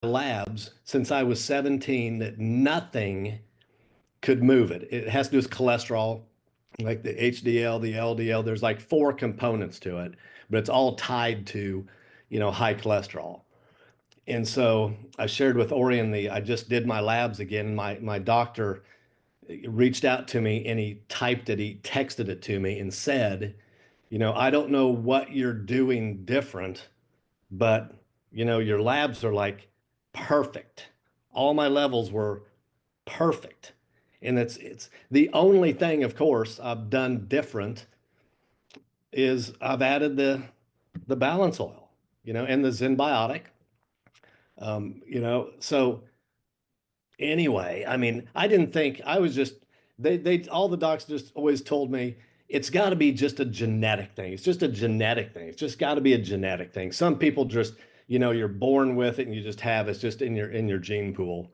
labs since I was 17 that nothing could move it. It has to do with cholesterol, like the HDL, the LDL. There's like four components to it, but it's all tied to, high cholesterol. And so I shared with Orjan I just did my labs again. My doctor reached out to me and he texted it to me and said, I don't know what you're doing different, but your labs are like perfect. All my levels were perfect. And it's the only thing, of course, I've done different is I've added the balance oil, and the Zenbiotic. So anyway, I mean, I didn't think I was just they all the docs just always told me it's got to be just a genetic thing. It's just a genetic thing. It's just got to be a genetic thing. Some people just, you're born with it and you just have it's just in your gene pool.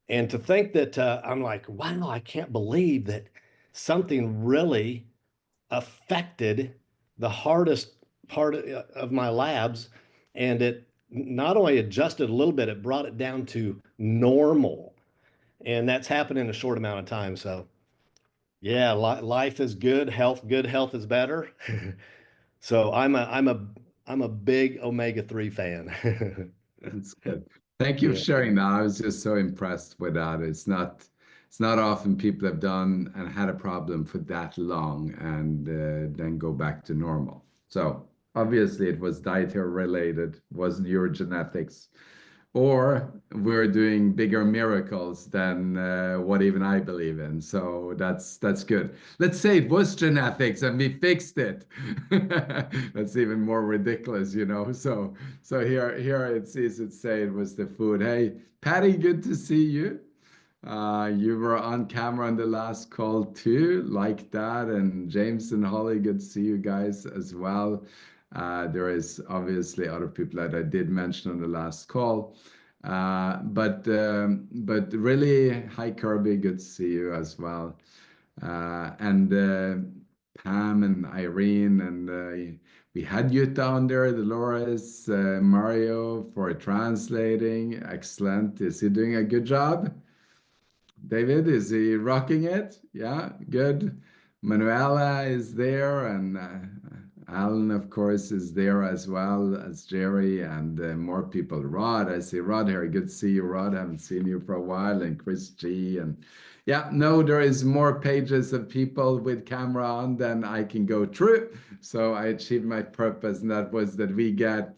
And to think that I'm like, wow, I can't believe that something really affected the hardest part of my labs, and it not only adjusted a little bit, it brought it down to normal, and that's happened in a short amount of time. So yeah, life is good health is better. So I'm a big omega-3 fan. That's good. Thank you for Yeah. sharing that. I was just so impressed with that. It's not often people have done and had a problem for that long and then go back to normal. So obviously it was dietary related, wasn't your genetics, or we're doing bigger miracles than what even I believe in. So that's good. Let's say it was genetics and we fixed it. That's even more ridiculous, you know. So here it says it say it was the food. Hey, Patty, good to see you. You were on camera on the last call too, like that. And James and Holly, good to see you guys as well. There is obviously other people that I did mention on the last call. But really, hi Kirby, good to see you as well. And Pam and Irene, and we had you down there, Dolores, Mario for translating. Excellent. Is he doing a good job? David, is he rocking it? Yeah, good. Manuela is there, and Alan, of course, is there as well as Jerry and more people. Rod, I see Rod here. Good to see you, Rod. Haven't seen you for a while. And Chris G. And yeah, no, there is more pages of people with camera on than I can go through. So I achieved my purpose, and that was that we get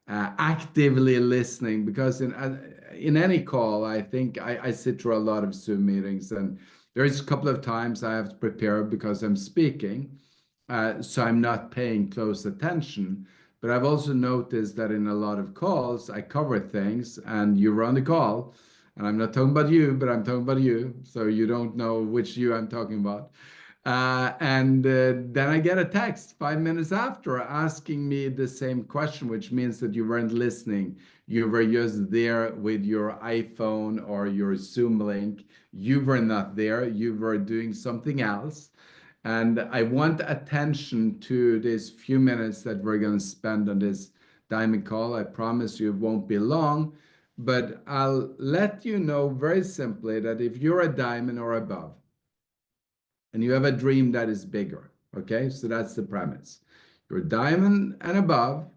actively listening because in any call, I think I sit through a lot of Zoom meetings, and there's a couple of times I have to prepare because I'm speaking, so I'm not paying close attention. But I've also noticed that in a lot of calls, I cover things, and you run the call, and I'm not talking about you, but I'm talking about you, so you don't know which you I'm talking about. And then I get a text 5 minutes after asking me the same question, which means that you weren't listening. You were just there with your iPhone or your Zoom link. You were not there. You were doing something else. And I want attention to these few minutes that we're going to spend on this diamond call. I promise you it won't be long, but I'll let you know very simply that if you're a diamond or above, and you have a dream that is bigger. Okay, so that's the premise. You're a diamond and above,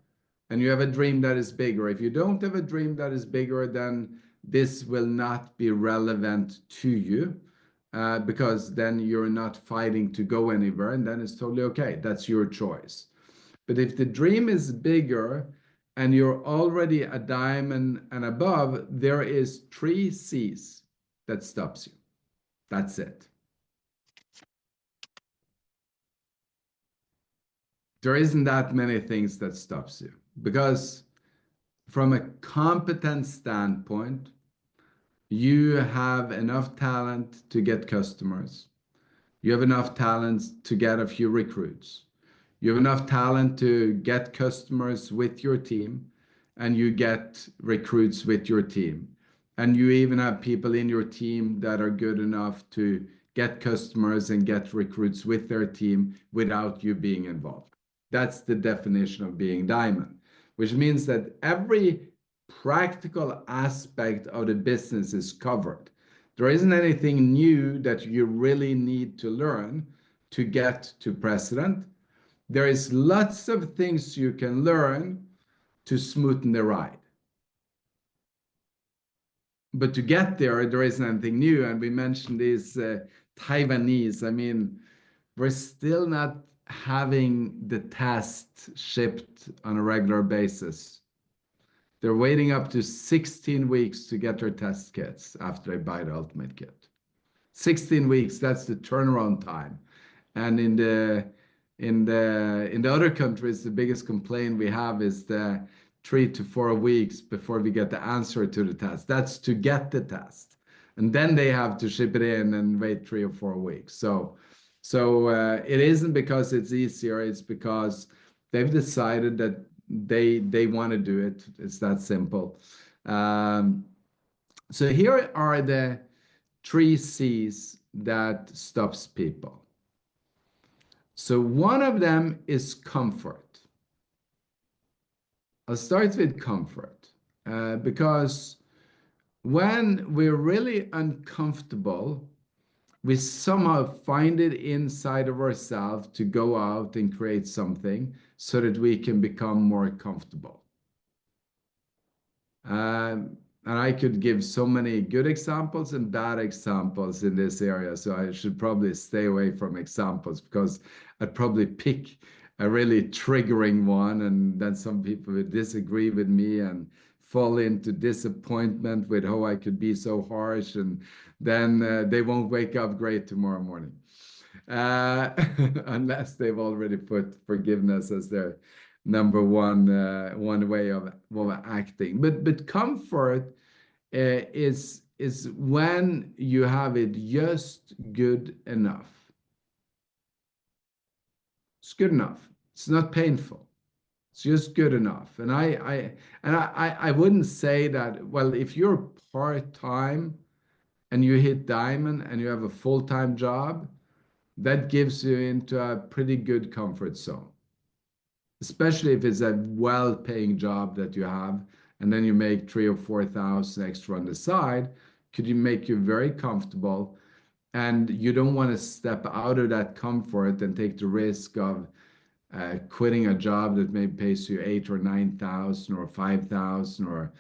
and you have a dream that is bigger. If you don't have a dream that is bigger, then this will not be relevant to you because then you're not fighting to go anywhere, and then it's totally okay. That's your choice. But if the dream is bigger and you're already a diamond and above, there is 3 C's that stops you. That's it. There isn't that many things that stops you because from a competence standpoint, you have enough talent to get customers. You have enough talent to get a few recruits. You have enough talent to get customers with your team, and you get recruits with your team. And you even have people in your team that are good enough to get customers and get recruits with their team without you being involved. That's the definition of being diamond, which means that every practical aspect of the business is covered. There isn't anything new that you really need to learn to get to president. There is lots of things you can learn to smoothen the ride. But to get there, there isn't anything new. And we mentioned these Taiwanese. I mean, we're still not having the test shipped on a regular basis. They're waiting up to 16 weeks to get their test kits after they buy the ultimate kit. 16 weeks, that's the turnaround time. And in the other countries, the biggest complaint we have is the 3 to 4 weeks before we get the answer to the test. That's to get the test. And then they have to ship it in and wait 3 or 4 weeks. So it isn't because it's easier, it's because they've decided that they want to do it. It's that simple. So here are the 3 C's that stops people. So one of them is comfort. I'll start with comfort because when we're really uncomfortable, we somehow find it inside of ourselves to go out and create something so that we can become more comfortable. And I could give so many good examples and bad examples in this area, so I should probably stay away from examples because I'd probably pick a really triggering one, and then some people would disagree with me and fall into disappointment with how I could be so harsh, and then they won't wake up great tomorrow morning. Unless they've already put forgiveness as their number one way of acting. But comfort is when you have it just good enough. It's good enough. It's not painful. It's just good enough. And I wouldn't say that, well, if you're part-time and you hit diamond and you have a full-time job, that gives you into a pretty good comfort zone. Especially if it's a well-paying job that you have, and then you make 3 or 4 thousand extra on the side, could you make you very comfortable, and you don't want to step out of that comfort and take the risk of quitting a job that maybe pays you 8 or 9 thousand or 5,000 or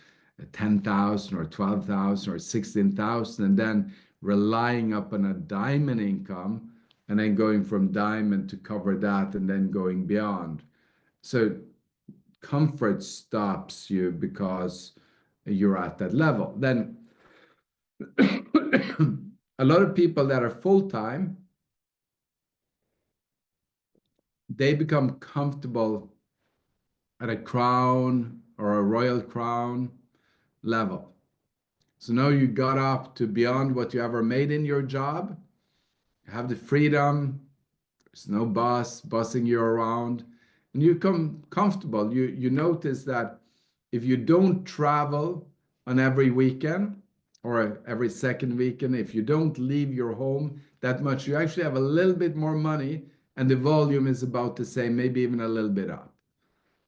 10,000 or 12,000 or 16,000, and then relying upon a diamond income, and then going from diamond to cover that, and then going beyond. So comfort stops you because you're at that level. Then a lot of people that are full-time, they become comfortable at a crown or a royal crown level. So now you got up to beyond what you ever made in your job. You have the freedom. There's no boss bossing you around. And you become comfortable. You notice that if you don't travel on every weekend or every second weekend, if you don't leave your home that much, you actually have a little bit more money, and the volume is about the same, maybe even a little bit up.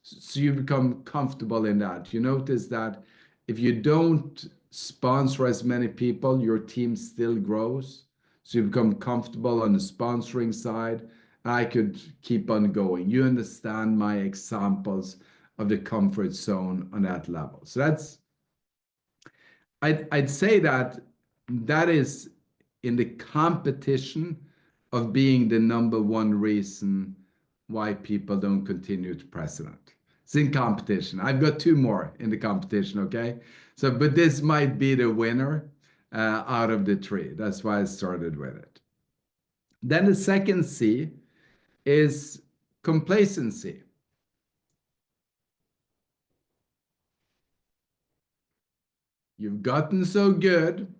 So you become comfortable in that. You notice that if you don't sponsor as many people, your team still grows. So you become comfortable on the sponsoring side. I could keep on going. You understand my examples of the comfort zone on that level. So that's, I'd say that is in the competition of being the number one reason why people don't continue to president. It's in competition. I've got 2 more in the competition, okay? So, but this might be the winner out of the 3. That's why I started with it. Then the second C is complacency. You've gotten so good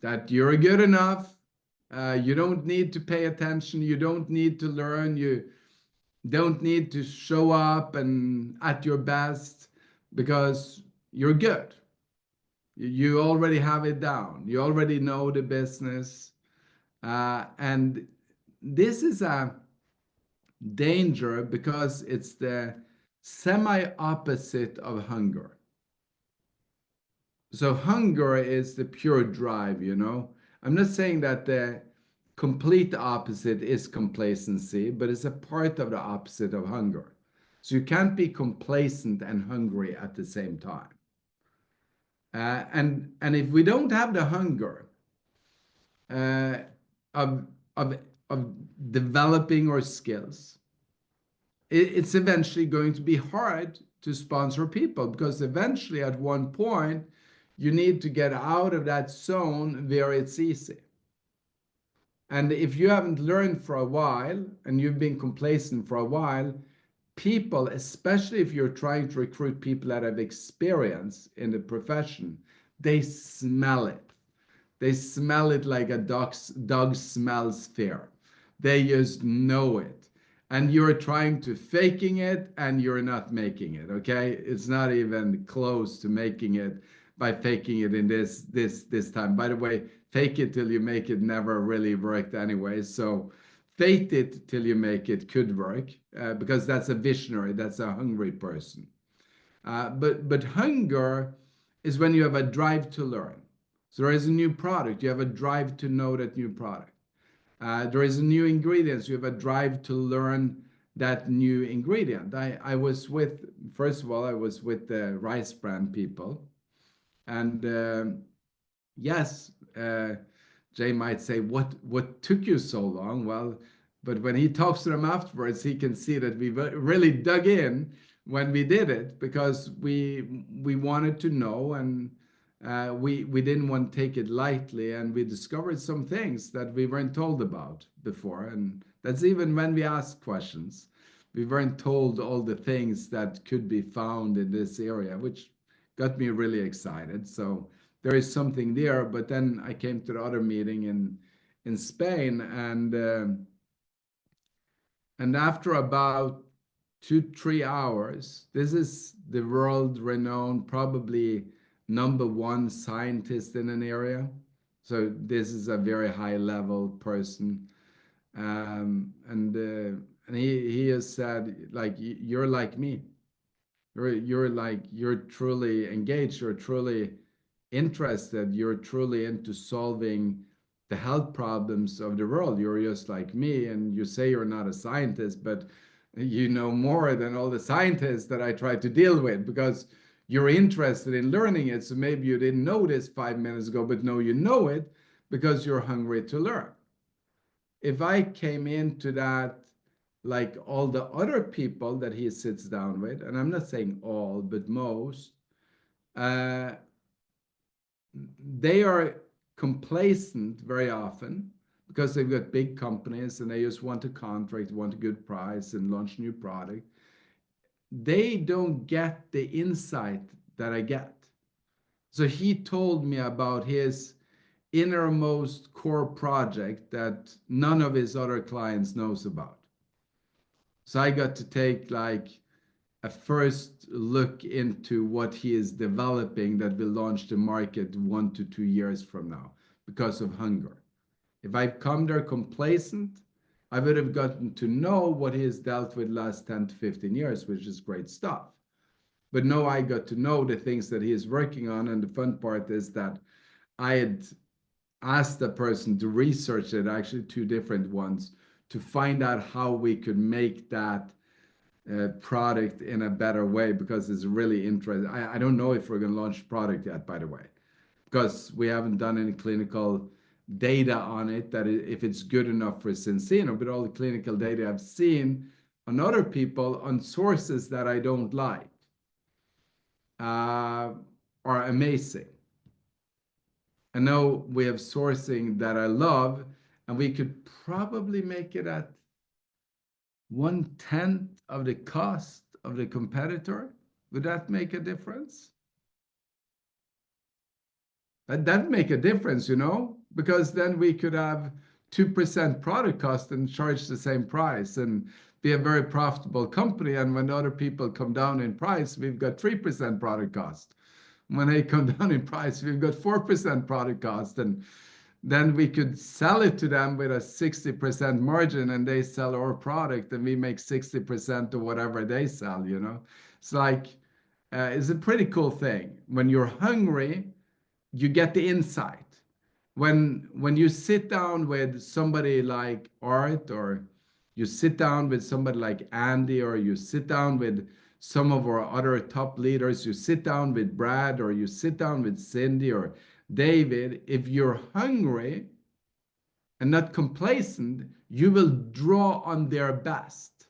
that you're good enough. You don't need to pay attention. You don't need to learn. You don't need to show up and at your best because you're good. You already have it down. You already know the business. And this is a danger because it's the semi-opposite of hunger. So hunger is the pure drive, you know. I'm not saying that the complete opposite is complacency, but it's a part of the opposite of hunger. So you can't be complacent and hungry at the same time. And if we don't have the hunger uh, of, of, of developing our skills, it's eventually going to be hard to sponsor people, because eventually at one point you need to get out of that zone where it's easy. And if you haven't learned for a while and you've been complacent for a while, people, especially if you're trying to recruit people that have experience in the profession, they smell it. They smell it like a dog smells fear. They just know it. And you're trying to faking it and you're not making it, okay? It's not even close to making it by faking it in this time. By the way, fake it till you make it never really worked anyway. So fake it till you make it could work, because that's a visionary, that's a hungry person. But hunger is when you have a drive to learn. So there is a new product, you have a drive to know that new product. There is a new ingredient, you have a drive to learn that new ingredient. I was with, first of all, I was with the rice bran people. And yes, Jay might say, what took you so long? Well, but when he talks to them afterwards, he can see that we really dug in when we did it, because we wanted to know, and we didn't want to take it lightly, and we discovered some things that we weren't told about before. And that's even when we asked questions. We weren't told all the things that could be found in this area, which got me really excited. So there is something there. But then I came to the other meeting in Spain, and after about 2, 3 hours, this is the world-renowned, probably #1 scientist in an area. So this is a very high-level person, and he has said, like, you're like me. You're truly engaged, you're truly interested, you're truly into solving the health problems of the world. You're just like me, and you say you're not a scientist, but you know more than all the scientists that I try to deal with, because you're interested in learning it. So maybe you didn't know this 5 minutes ago, but now you know it because you're hungry to learn. If I came into that like all the other people that he sits down with, and I'm not saying all, but most, uh, they are complacent very often because they've got big companies and they just want a contract, want a good price, and launch new product. They don't get the insight that I get. So he told me about his innermost core project that none of his other clients knows about. So I got to take like a first look into what he is developing that will launch the market 1 to 2 years from now because of hunger. If I'd come there complacent, I would have gotten to know what he has dealt with last 10 to 15 years, which is great stuff. But no, I got to know the things that he is working on. And the fun part is that I had asked the person to research it, actually 2 different ones, to find out how we could make that product in a better way, because it's really interesting. I don't know if we're going to launch a product yet, by the way, because we haven't done any clinical data on it, that if it's good enough for Zinzino, but all the clinical data I've seen on other people on sources that I don't like are amazing. I know we have sourcing that I love, and we could probably make it at 1/10 of the cost of the competitor. Would that make a difference? That'd make a difference, you know, because then we could have 2% product cost and charge the same price and be a very profitable company. And when other people come down in price, we've got 3% product cost. When they come down in price, we've got 4% product cost. And then we could sell it to them with a 60% margin, and they sell our product and we make 60% of whatever they sell, you know? It's like, it's a pretty cool thing. When you're hungry, you get the insight. When you sit down with somebody like Art, or you sit down with somebody like Andy, or you sit down with some of our other top leaders, you sit down with Brad, or you sit down with Cindy or David, if you're hungry and not complacent, you will draw on their best.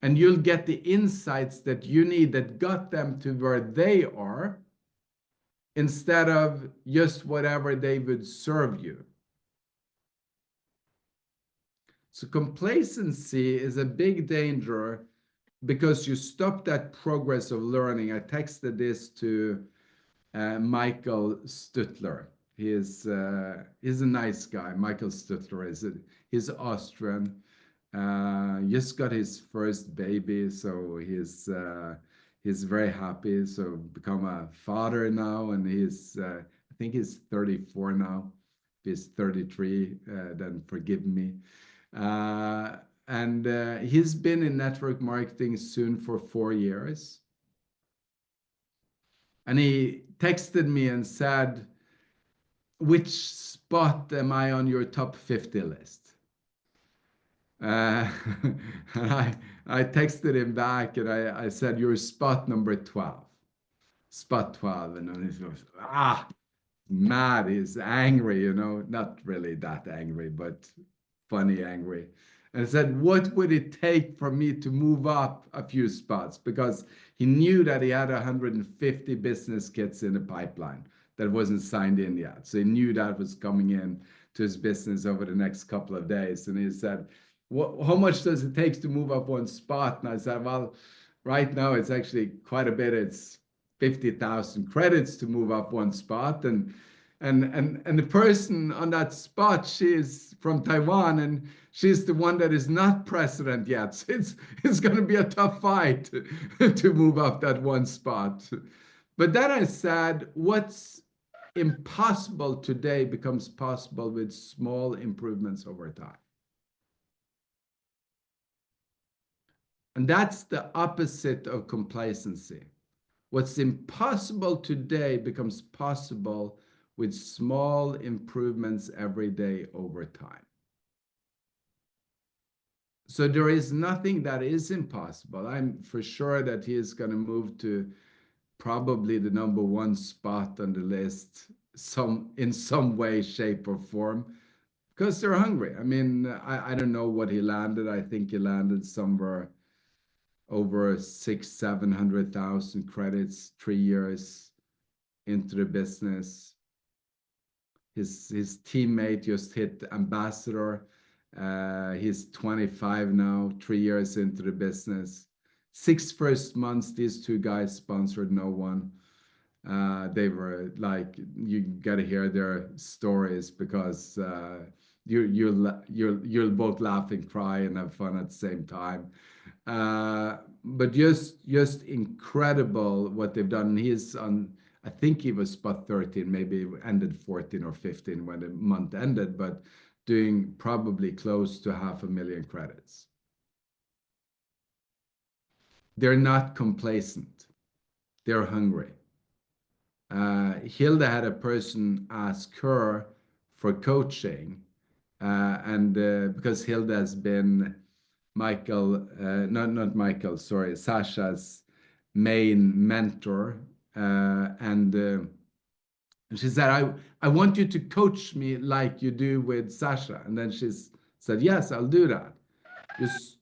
And you'll get the insights that you need that got them to where they are, instead of just whatever they would serve you. So complacency is a big danger because you stop that progress of learning. I texted this to Michael Stuttler. He's a nice guy. Michael Stuttler he's Austrian. Just got his first baby, so he's very happy. So become a father now, and I think he's 34 now. If he's 33, then forgive me. And he's been in network marketing soon for 4 years. And he texted me and said, "Which spot am I on your top 50 list?" And I texted him back and I said, "You're spot number 12. Spot 12." And then he goes, mad. He's angry, you know, not really that angry, but funny angry. And I said, "What would it take for me to move up a few spots?" Because he knew that he had 150 business kits in the pipeline that wasn't signed in yet. So he knew that was coming in to his business over the next couple of days. And he said, "How much does it take to move up one spot?" And I said, "Well, right now it's actually quite a bit. It's 50,000 credits to move up one spot." And the person on that spot, she's from Taiwan, and she's the one that is not president yet. So it's going to be a tough fight to move up that one spot. But then I said, what's impossible today becomes possible with small improvements over time. And that's the opposite of complacency. What's impossible today becomes possible with small improvements every day over time. So there is nothing that is impossible. I'm for sure that he is going to move to probably the number one spot on the list in some way, shape, or form, because they're hungry. I mean, I don't know what he landed. I think he landed somewhere over 700,000 credits, 3 years into the business. His teammate just hit ambassador. He's 25 now, 3 years into the business. 6 first months, these two guys sponsored no one. They were like, you got to hear their stories, because you'll both laugh and cry and have fun at the same time. But just incredible what they've done. He's on, I think he was spot 13, maybe ended 14 or 15 when the month ended, but doing probably close to 500,000 credits. They're not complacent. They're hungry. Hilda had a person ask her for coaching, and because Hilda has been Sasha's main mentor, and she said, I want you to coach me like you do with Sasha. And then she said, "Yes, I'll do that.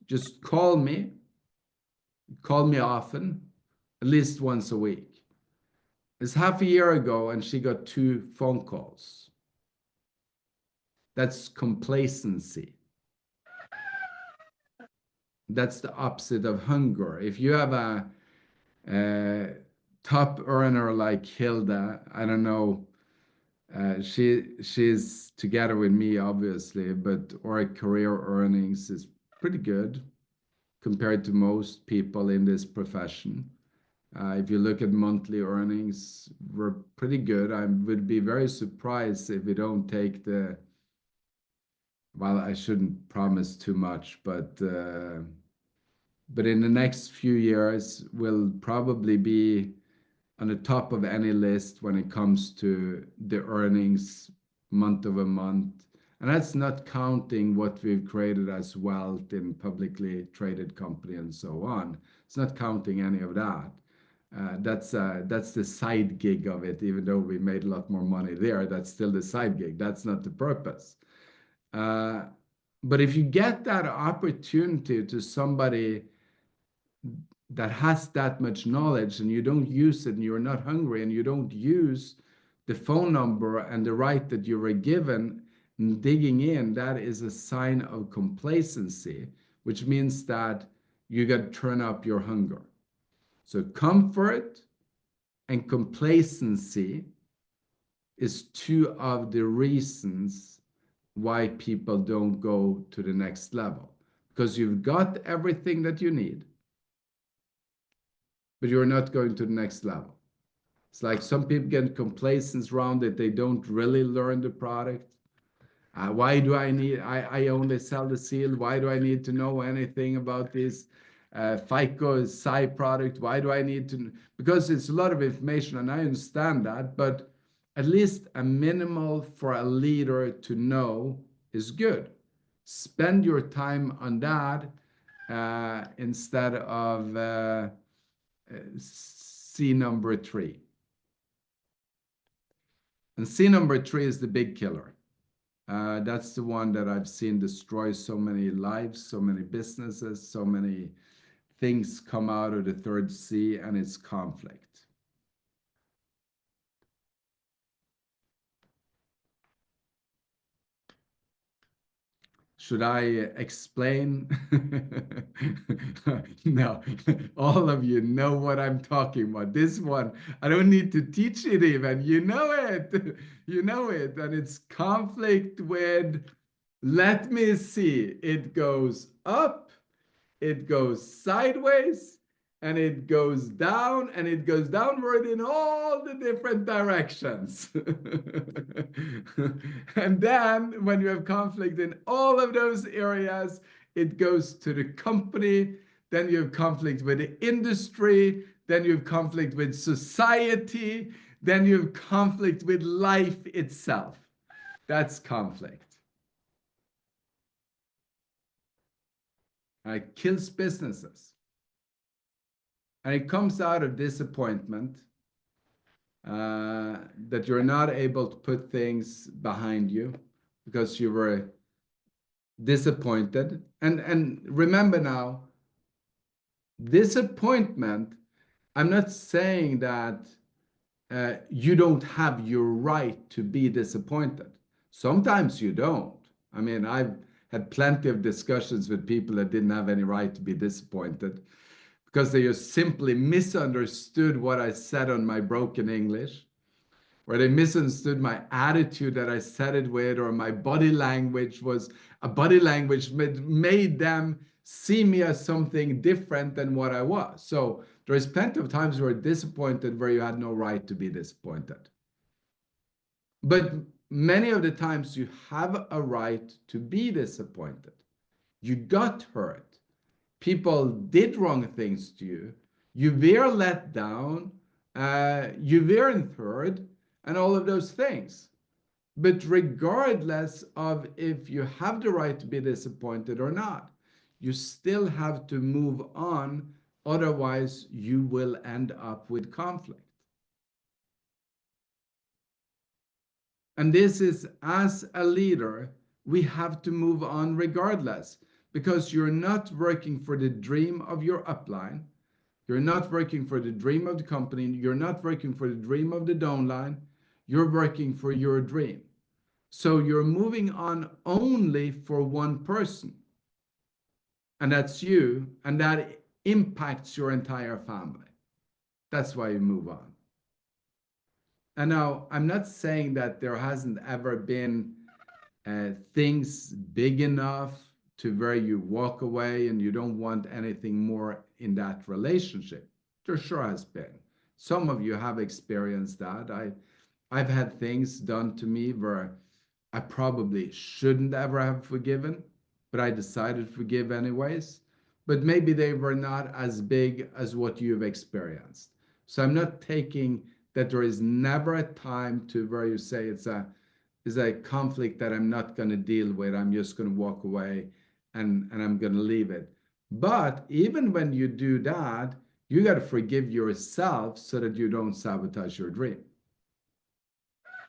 Just call me often, at least once a week." It's half a year ago, and she got 2 phone calls. That's complacency. That's the opposite of hunger. If you have a top earner like Hilda, I don't know, she's together with me, obviously, but our career earnings is pretty good compared to most people in this profession. If you look at monthly earnings, we're pretty good. I would be very surprised if we don't take the, well, I shouldn't promise too much, but in the next few years, we'll probably be on the top of any list when it comes to the earnings month over month. And that's not counting what we've created as wealth in publicly traded company and so on. It's not counting any of that. That's the side gig of it. Even though we made a lot more money there, that's still the side gig. That's not the purpose. Uh, but if you get that opportunity to somebody that has that much knowledge and you don't use it and you're not hungry and you don't use the phone number and the right that you were given and digging in, that is a sign of complacency, which means that you got to turn up your hunger. So comfort and complacency is two of the reasons why people don't go to the next level, because you've got everything that you need, but you're not going to the next level. It's like some people get complacent around it. They don't really learn the product. Why do I need, I only sell the seal. Why do I need to know anything about this FICO side product? Why do I need to? Because it's a lot of information and I understand that, but at least a minimal for a leader to know is good. Spend your time on that instead of C number 3. And C number 3 is the big killer. That's the one that I've seen destroy so many lives, so many businesses, so many things come out of the third C, and it's conflict. Should I explain? No, all of you know what I'm talking about. This one, I don't need to teach it even. You know it. You know it. And it's conflict with, let me see, it goes up, it goes sideways, and it goes down, and it goes downward in all the different directions. And then when you have conflict in all of those areas, it goes to the company, then you have conflict with the industry, then you have conflict with society, then you have conflict with life itself. That's conflict. It kills businesses. And it comes out of disappointment that you're not able to put things behind you because you were disappointed. And remember now, disappointment, I'm not saying that you don't have your right to be disappointed. Sometimes you don't. I mean, I've had plenty of discussions with people that didn't have any right to be disappointed, because they just simply misunderstood what I said on my broken English, or they misunderstood my attitude that I said it with, or my body language was a body language made them see me as something different than what I was. So there is plenty of times where disappointed where you had no right to be disappointed. But many of the times you have a right to be disappointed. You got hurt. People did wrong things to you. You were let down. You weren't heard, and all of those things. But regardless of if you have the right to be disappointed or not, you still have to move on. Otherwise, you will end up with conflict. And this is, as a leader, we have to move on regardless, because you're not working for the dream of your upline. You're not working for the dream of the company. You're not working for the dream of the downline. You're working for your dream. So you're moving on only for one person, and that's you, and that impacts your entire family. That's why you move on. And now, I'm not saying that there hasn't ever been things big enough to where you walk away and you don't want anything more in that relationship. There sure has been. Some of you have experienced that. I've had things done to me where I probably shouldn't ever have forgiven, but I decided to forgive anyways. But maybe they were not as big as what you've experienced. So I'm not taking that there is never a time to where you say it's a conflict that I'm not going to deal with. I'm just going to walk away and I'm going to leave it. But even when you do that, you got to forgive yourself so that you don't sabotage your dream.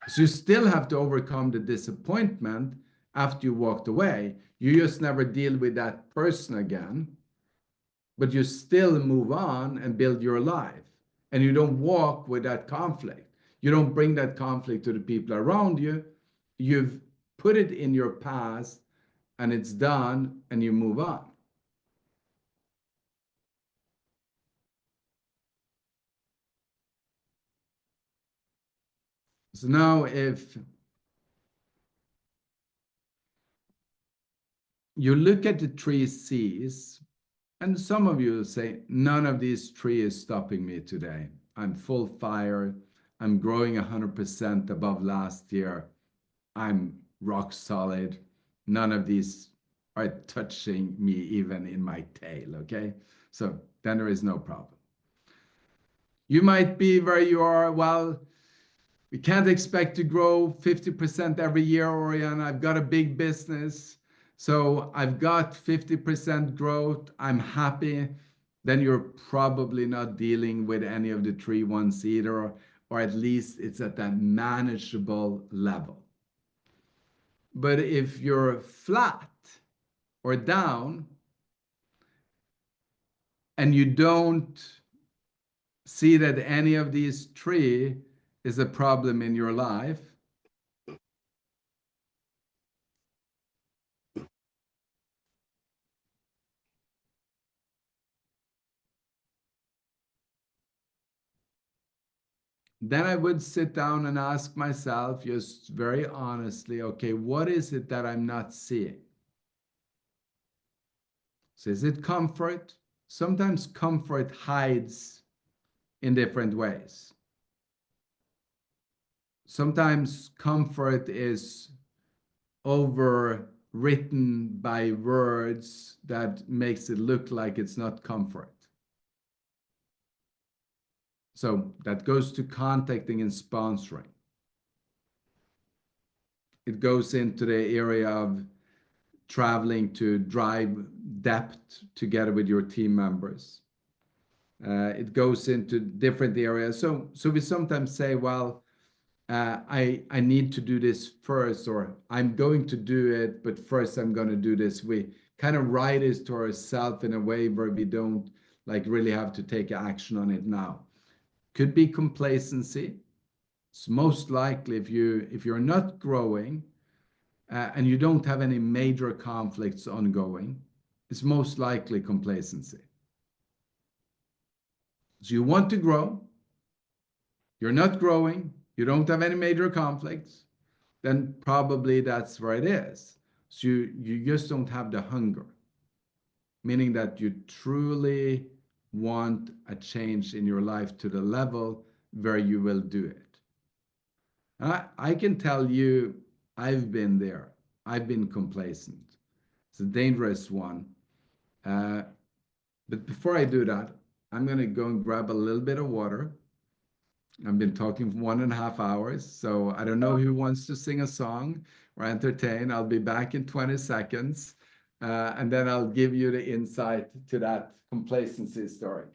So you still have to overcome the disappointment after you walked away. You just never deal with that person again, but you still move on and build your life. And you don't walk with that conflict. You don't bring that conflict to the people around you. You've put it in your past and it's done and you move on. So now, if you look at the three C's, and some of you say, none of these three is stopping me today. I'm full fire. I'm growing 100% above last year. I'm rock solid. None of these are touching me even in my tail, okay? So then there is no problem. You might be where you are, well, we can't expect to grow 50% every year, Orjan. I've got a big business, so I've got 50% growth. I'm happy. Then you're probably not dealing with any of the three ones either, or at least it's at a manageable level. But if you're flat or down and you don't see that any of these three is a problem in your life, then I would sit down and ask myself, just very honestly, okay, what is it that I'm not seeing? So is it comfort? Sometimes comfort hides in different ways. Sometimes comfort is overwritten by words that makes it look like it's not comfort. So that goes to contacting and sponsoring. It goes into the area of traveling to drive depth together with your team members. It goes into different areas. So we sometimes say, well, I need to do this first, or I'm going to do it, but first I'm going to do this. We kind of write it to ourselves in a way where we don't like really have to take action on it now. Could be complacency. It's most likely if you're not growing and you don't have any major conflicts ongoing, it's most likely complacency. So you want to grow, you're not growing, you don't have any major conflicts, then probably that's where it is. So you just don't have the hunger, meaning that you truly want a change in your life to the level where you will do it. I can tell you, I've been there. I've been complacent. It's a dangerous one. Uh, but before I do that, I'm going to go and grab a little bit of water. I've been talking for 1.5 hours, so I don't know who wants to sing a song or entertain. I'll be back in 20 seconds, and then I'll give you the insight to that complacency story.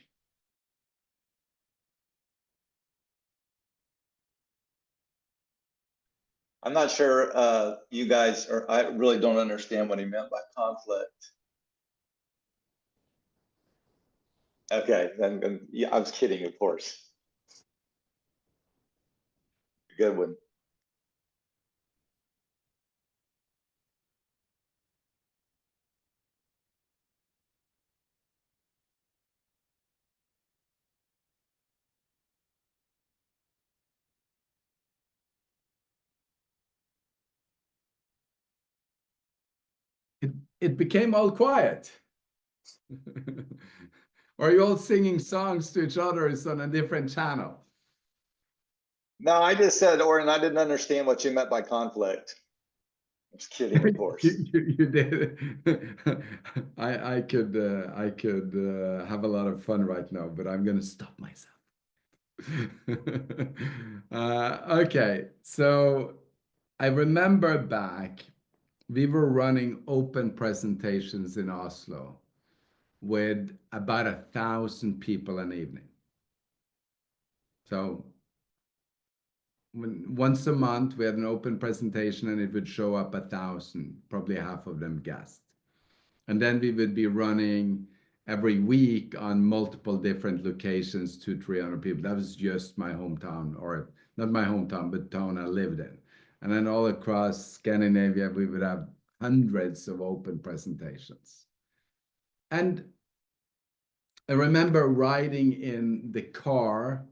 I'm not sure you guys are, I really don't understand what he meant by conflict. Okay, then yeah, I was kidding, of course. Good one. It became all quiet. Or are you all singing songs to each other on a different channel? No, I just said, Orjan, I didn't understand what you meant by conflict. I'm just kidding, of course. You did. I could have a lot of fun right now, but I'm gonna stop myself. Okay, so I remember back, we were running open presentations in Oslo with about 1,000 people an evening. So once a month we had an open presentation and it would show up 1,000, probably half of them guests. And then we would be running every week on multiple different locations, 200-300 people. That was just my hometown, or not my hometown, but town I lived in. And then all across Scandinavia, we would have hundreds of open presentations. And I remember riding in the car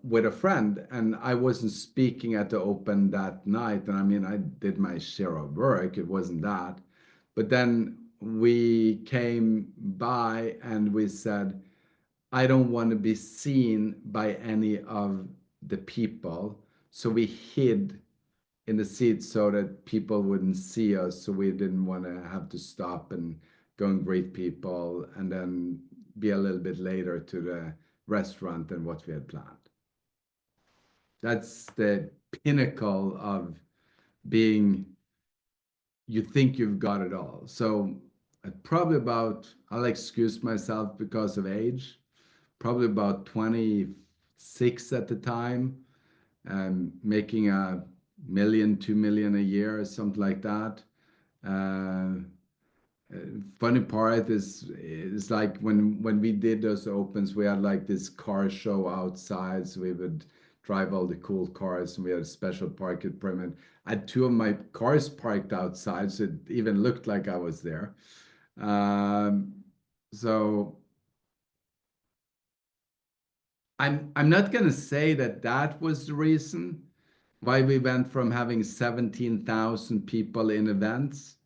with a friend, and I wasn't speaking at the open that night. And I mean, I did my share of work, it wasn't that. But then we came by and we said, I don't want to be seen by any of the people. So we hid in the seats so that people wouldn't see us. So we didn't want to have to stop and go and greet people and then be a little bit later to the restaurant than what we had planned. That's the pinnacle of being, you think you've got it all. So probably about, I'll excuse myself because of age, probably about 26 at the time, making $1 million, $2 million a year or something like that. Funny part is like when we did those opens, we had like this car show outside, so we would drive all the cool cars, and we had a special parking permit. I had 2 of my cars parked outside, so it even looked like I was there. So I'm not gonna say that that was the reason why we went from having 17,000 people in events.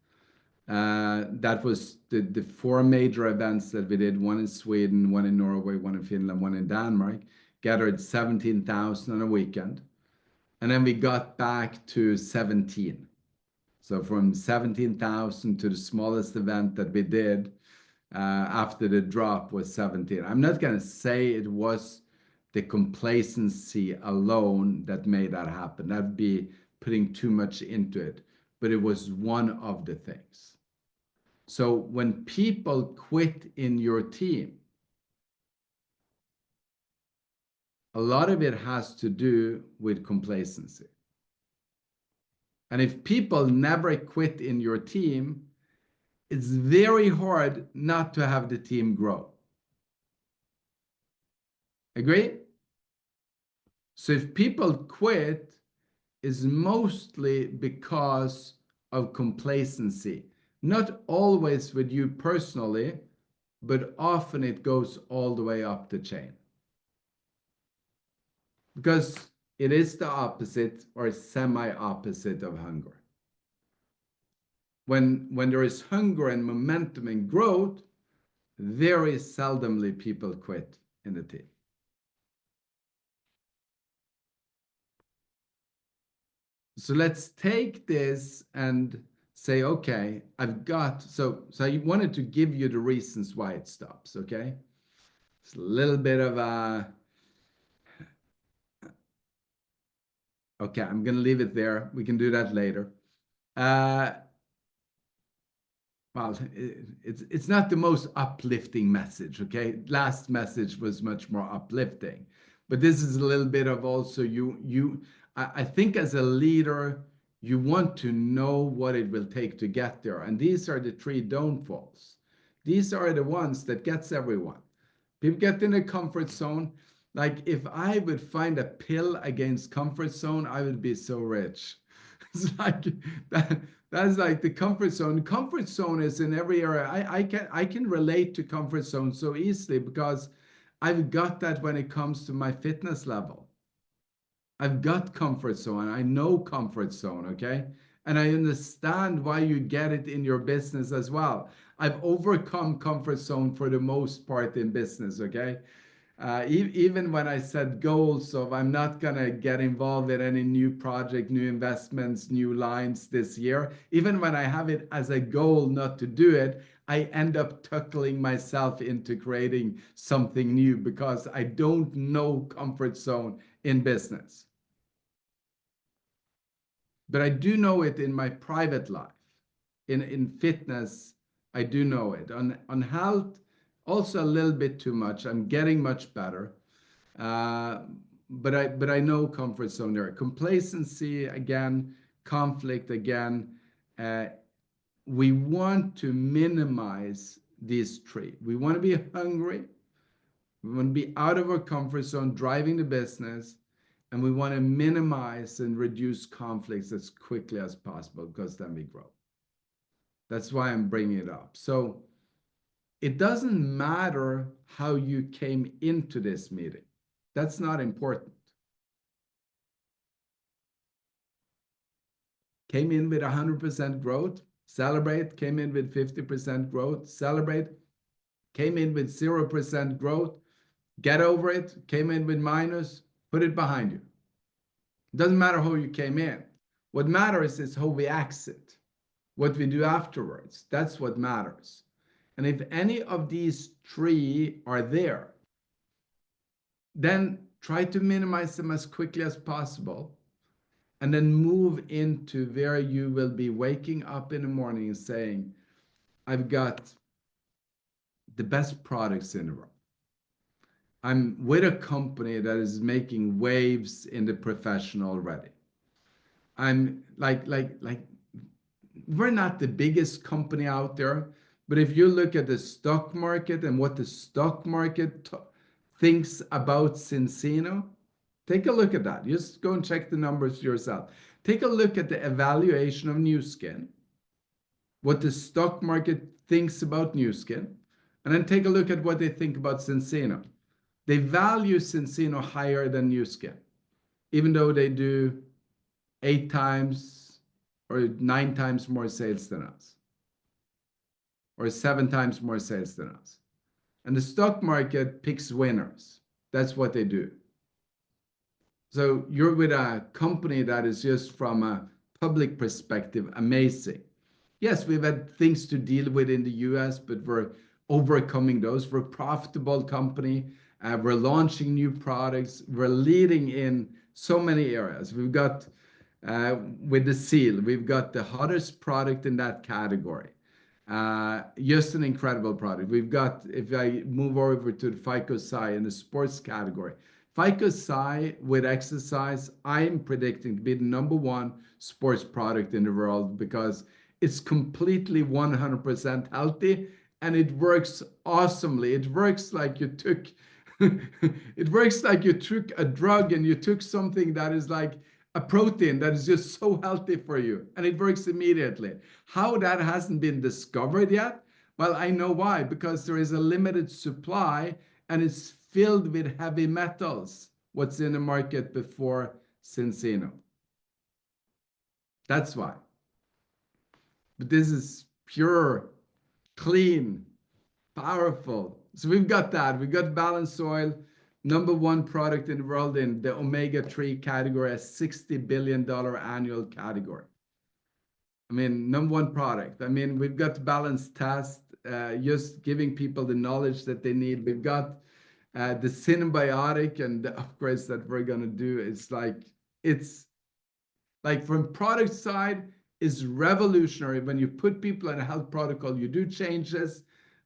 That was the 4 major events that we did, one in Sweden, one in Norway, one in Finland, one in Denmark, gathered 17,000 on a weekend. And then we got back to 17. So from 17,000 to the smallest event that we did after the drop was 17. I'm not going to say it was the complacency alone that made that happen. That'd be putting too much into it. But it was one of the things. So when people quit in your team, a lot of it has to do with complacency. And if people never quit in your team, it's very hard not to have the team grow. Agree? So if people quit, it's mostly because of complacency. Not always with you personally, but often it goes all the way up the chain. Because it is the opposite or semi-opposite of hunger. When there is hunger and momentum and growth, very seldomly people quit in the team. So let's take this and say, okay, I've got, so I wanted to give you the reasons why it stops, okay? It's a little bit of a, okay, I'm going to leave it there. We can do that later. Well, it's not the most uplifting message, okay? Last message was much more uplifting. But this is a little bit of also I think as a leader, you want to know what it will take to get there. And these are the 3 downfalls. These are the ones that gets everyone. People get in a comfort zone. Like if I would find a pill against comfort zone, I would be so rich. It's like that's like the comfort zone. Comfort zone is in every area. I can relate to comfort zone so easily because I've got that when it comes to my fitness level. I've got comfort zone. I know comfort zone, okay? And I understand why you get it in your business as well. I've overcome comfort zone for the most part in business, okay? Even when I set goals of I'm not gonna get involved in any new project, new investments, new lines this year, even when I have it as a goal not to do it, I end up tuckling myself into creating something new because I don't know comfort zone in business. But I do know it in my private life. In fitness, I do know it. On health, also a little bit too much. I'm getting much better. Uh, but I know comfort zone there. Complacency again, conflict again. We want to minimize these three. We want to be hungry. We want to be out of our comfort zone, driving the business, and we want to minimize and reduce conflicts as quickly as possible because then we grow. That's why I'm bringing it up. So it doesn't matter how you came into this meeting. That's not important. Came in with 100% growth, celebrate. Came in with 50% growth, celebrate. Came in with 0% growth, get over it. Came in with minus, put it behind you. It doesn't matter how you came in. What matters is how we exit, what we do afterwards. That's what matters. And if any of these three are there, then try to minimize them as quickly as possible and then move into where you will be waking up in the morning and saying, I've got the best products in the world. I'm with a company that is making waves in the professional already. I'm like we're not the biggest company out there, but if you look at the stock market and what the stock market thinks about Zinzino, take a look at that. Just go and check the numbers yourself. Take a look at the evaluation of New Skin, what the stock market thinks about New Skin, and then take a look at what they think about Zinzino. They value Zinzino higher than New Skin, even though they do 8 times or 9 times more sales than us, or 7 times more sales than us. And the stock market picks winners. That's what they do. So you're with a company that is just from a public perspective, amazing. Yes, we've had things to deal with in the US, but we're overcoming those. We're a profitable company. We're launching new products. We're leading in so many areas. We've got, with the Seal, we've got the hottest product in that category. Just an incredible product. We've got, if I move over to the FICO Saele in the sports category, FICO Saele with exercise, I'm predicting to be the #1 sports product in the world because it's completely 100% healthy and it works awesomely. It works like you took, it works like you took a drug and you took something that is like a protein that is just so healthy for you, and it works immediately. How that hasn't been discovered yet? Well, I know why, because there is a limited supply and it's filled with heavy metals, what's in the market before Zinzino. That's why. But this is pure, clean, powerful. So we've got that. We've got balanced oil, #1 product in the world in the omega-3 category, a $60 billion annual category. I mean, #1 product. I mean, we've got balanced test, just giving people the knowledge that they need. We've got the symbiotic and the upgrades that we're going to do. It's like from product side is revolutionary. When you put people in a health protocol, you do changes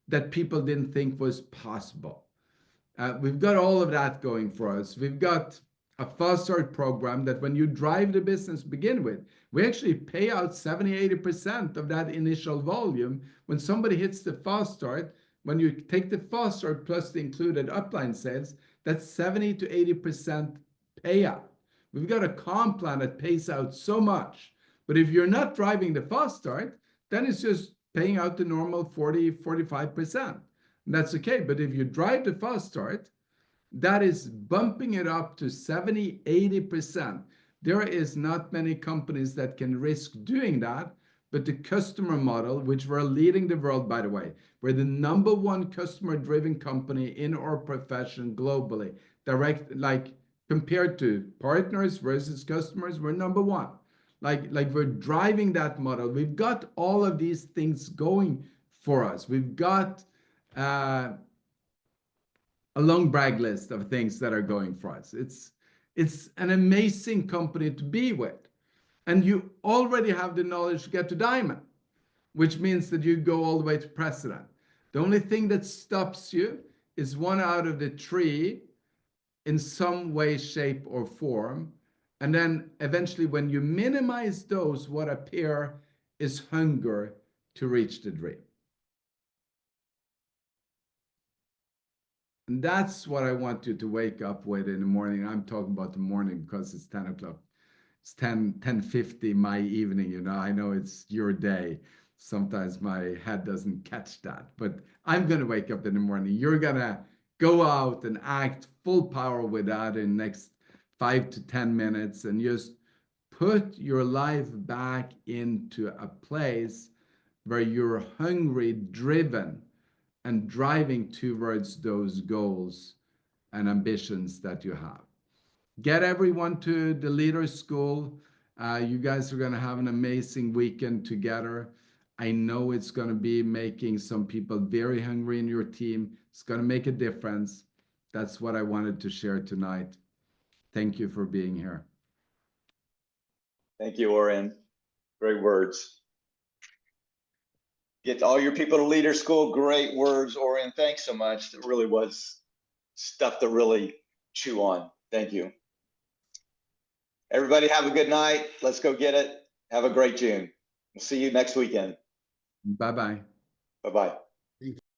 that people didn't think was possible. We've got all of that going for us. We've got a fast start program that when you drive the business begin with, we actually pay out 70-80% of that initial volume. When somebody hits the fast start, when you take the fast start plus the included upline sales, that's 70-80% payout. We've got a comp plan that pays out so much. But if you're not driving the fast start, then it's just paying out the normal 40-45%. And that's okay. But if you drive the fast start, that is bumping it up to 70-80%. There is not many companies that can risk doing that, but the customer model, which we're leading the world, by the way, we're the #1 customer-driven company in our profession globally. Direct, like compared to partners versus customers, we're #1. Like we're driving that model. We've got all of these things going for us. We've got a long brag list of things that are going for us. It's an amazing company to be with. And you already have the knowledge to get to diamond, which means that you go all the way to president. The only thing that stops you is one out of the three in some way, shape, or form. And then eventually, when you minimize those, what appear is hunger to reach the dream. And that's what I want you to wake up with in the morning. I'm talking about the morning because it's 10 o'clock. It's 10:50 my evening, you know. I know it's your day. Sometimes my head doesn't catch that. But I'm going to wake up in the morning. You're going to go out and act full power with that in the next 5 to 10 minutes and just put your life back into a place where you're hungry, driven, and driving towards those goals and ambitions that you have. Get everyone to the Leader School. You guys are going to have an amazing weekend together. I know it's going to be making some people very hungry in your team. It's going to make a difference. That's what I wanted to share tonight. Thank you for being here. Thank you, Orjan. Great words. Get all your people to Leader School. Great words, Orjan. Thanks so much. That really was stuff to really chew on. Thank you. Everybody have a good night. Let's go get it. Have a great June. We'll see you next weekend. Bye-bye. Bye-bye.